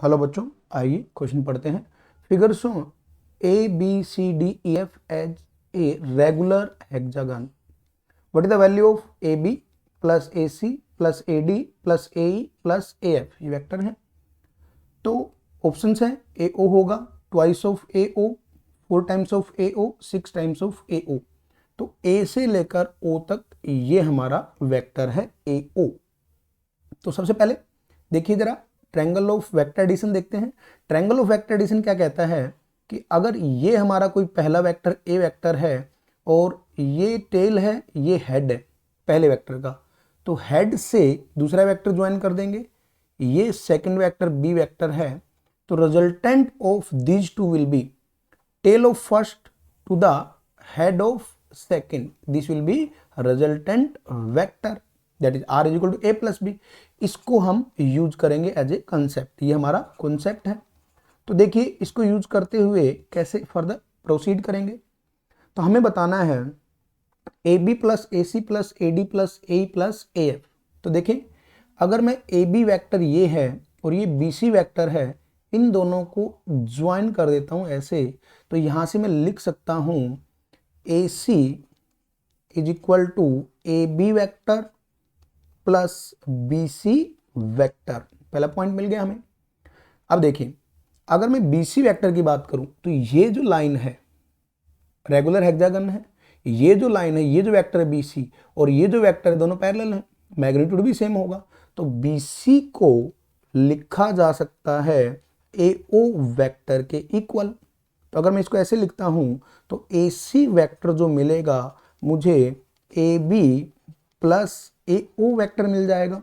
Hello बच्चों, आइए question पढ़ते हैं। Figure show A B C D E F as a regular hexagon. What is the value of A B plus A C plus A D plus A E plus A F? ये vector है। तो options हैं, A O होगा, twice of A O, 4 times of A O, 6 times of A O. तो A से लेकर ओ तक ये हमारा वेक्टर है ए ओ। तो सबसे पहले देखिए जरा, ट्रायंगल ऑफ वेक्टर एडिशन देखते हैं। ट्रायंगल ऑफ वेक्टर एडिशन क्या कहता है कि अगर ये हमारा कोई पहला वेक्टर ए वेक्टर है और ये टेल है, ये हेड है पहले वेक्टर का, तो हेड से दूसरा वेक्टर ज्वाइन कर देंगे। ये सेकंड वेक्टर बी वेक्टर है, तो resultant of these two will be tail of first to the head of second, this will be resultant vector, that is R is equal to A plus B. इसको हम use करेंगे as a concept, ये हमारा concept है। तो देखिए इसको use करते हुए कैसे फर्दर प्रोसीड करेंगे। तो हमें बताना है A B plus A C plus A D plus A plus A F. तो देखिए अगर मैं ए बी वैक्टर ये है और ये बी सी वैक्टर है, इन दोनों को ज्वाइन कर देता हूँ ऐसे, तो यहाँ से मैं लिख सकता हूँ A C is equal to A B vector plus B C vector. पहला पॉइंट मिल गया हमें। अब देखिए अगर मैं बी सी वैक्टर की बात करूं तो ये जो लाइन है रेगुलर हेक्सागन है, ये जो लाइन है, ये जो वेक्टर है बी सी और ये जो वेक्टर है दोनों पैरेलल हैं, मैग्नीट्यूड भी सेम होगा। तो बी सी को लिखा जा सकता है ए ओ वैक्टर के इक्वल। तो अगर मैं इसको ऐसे लिखता हूं तो ए सी वैक्टर जो मिलेगा मुझे A B plus A O vector मिल जाएगा।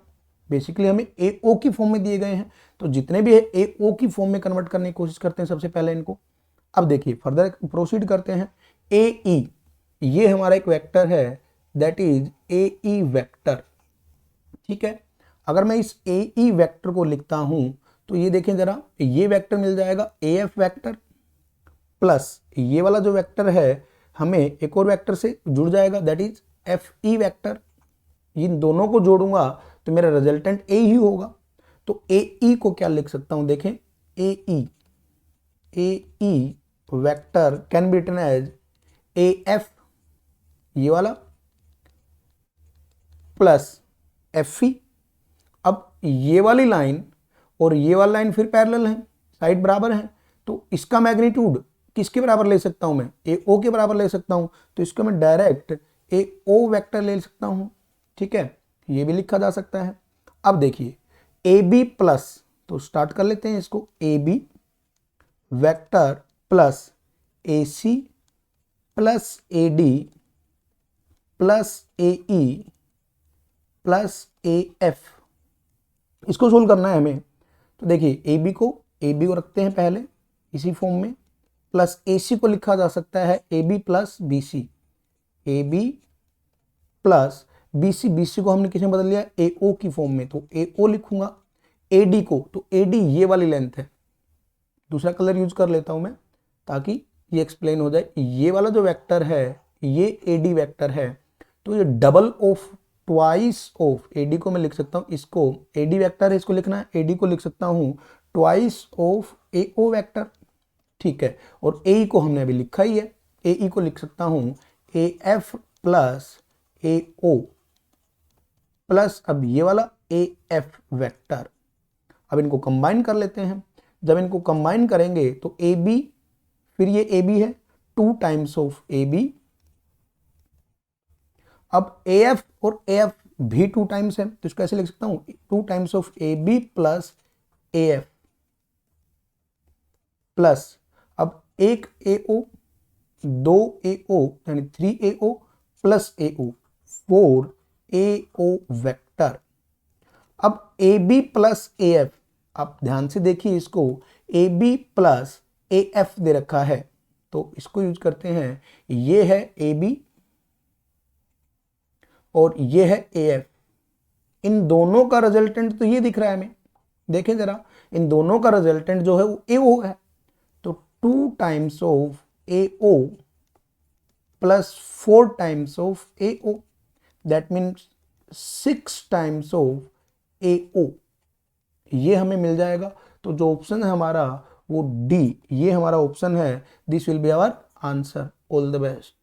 बेसिकली हमें ए ओ की फॉर्म में दिए गए हैं, तो जितने भी है ए ओ की फॉर्म में कन्वर्ट करने की कोशिश करते हैं सबसे पहले इनको। अब देखिए फर्दर प्रोसीड करते हैं। ए ई ये हमारा एक वेक्टर है, that is a E vector. ठीक है, अगर मैं इस ए ई वैक्टर को लिखता हूं तो ये देखें जरा, ये वेक्टर मिल जाएगा ए एफ वैक्टर प्लस ये वाला जो वेक्टर है हमें एक और वेक्टर से जुड़ जाएगा, that is F E vector. इन दोनों को जोड़ूंगा तो मेरा रिजल्टेंट ए ही होगा। तो ए ई को क्या लिख सकता हूं, देखें A E vector can be written as A F ये वाला प्लस एफ ई। अब ये वाली लाइन और ये वाली लाइन फिर पैरेलल है, साइड बराबर है, तो इसका मैग्नीट्यूड किसके बराबर ले सकता हूं मैं, ए ओ के बराबर ले सकता हूं। तो इसको मैं डायरेक्ट ए ओ वेक्टर ले सकता हूं। ठीक है, ये भी लिखा जा सकता है। अब देखिए ए बी प्लस, तो स्टार्ट कर लेते हैं इसको, A B vector plus A C plus A D plus A E plus A F. इसको सोल्व करना है हमें। तो देखिए ए बी को रखते हैं पहले इसी फॉर्म में, प्लस ए सी को लिखा जा सकता है A B plus B C, A B plus B C को हमने किसमें बदल लिया, ए ओ की फॉर्म में, तो ए ओ लिखूंगा। ए डी को, तो ए डी ये वाली लेंथ है, दूसरा कलर यूज कर लेता हूं मैं ताकि ये एक्सप्लेन हो जाए। ये वाला जो वेक्टर है ये ए डी वेक्टर है, तो ये double of twice of A D को मैं लिख सकता हूं, इसको ए डी वेक्टर है इसको लिखना है, ए डी को लिख सकता हूं twice of A O vector. ठीक है, और ए ई को हमने अभी लिखा ही है, ए ई को लिख सकता हूं A F plus A O plus अब ये वाला ए एफ वेक्टर। अब इनको कंबाइन कर लेते हैं। जब इनको कंबाइन करेंगे तो ए बी, फिर ये ए बी है 2 टाइम्स ऑफ ए बी, अब ए एफ और ए एफ भी 2 टाइम्स है, तो इसको ऐसे लिख सकता हूं 2 times of A B plus A F plus अब एक ए ओ, 2 ए ओ यानी 3 ए O plus A O 4 A O vector. अब A B plus A F, आप ध्यान से देखिए इसको, A B plus A F दे रखा है, तो इसको यूज करते हैं। ये है ए बी और ये है ए एफ, इन दोनों का रिजल्टेंट तो ये दिख रहा है हमें, देखें जरा, इन दोनों का रिजल्टेंट जो है वो ए ओ है। तो 2 times of A O plus 4 times of A O, that means 6 times of A O, ये हमें मिल जाएगा। तो जो ऑप्शन है हमारा वो डी, ये हमारा ऑप्शन है, this will be our answer. All the best.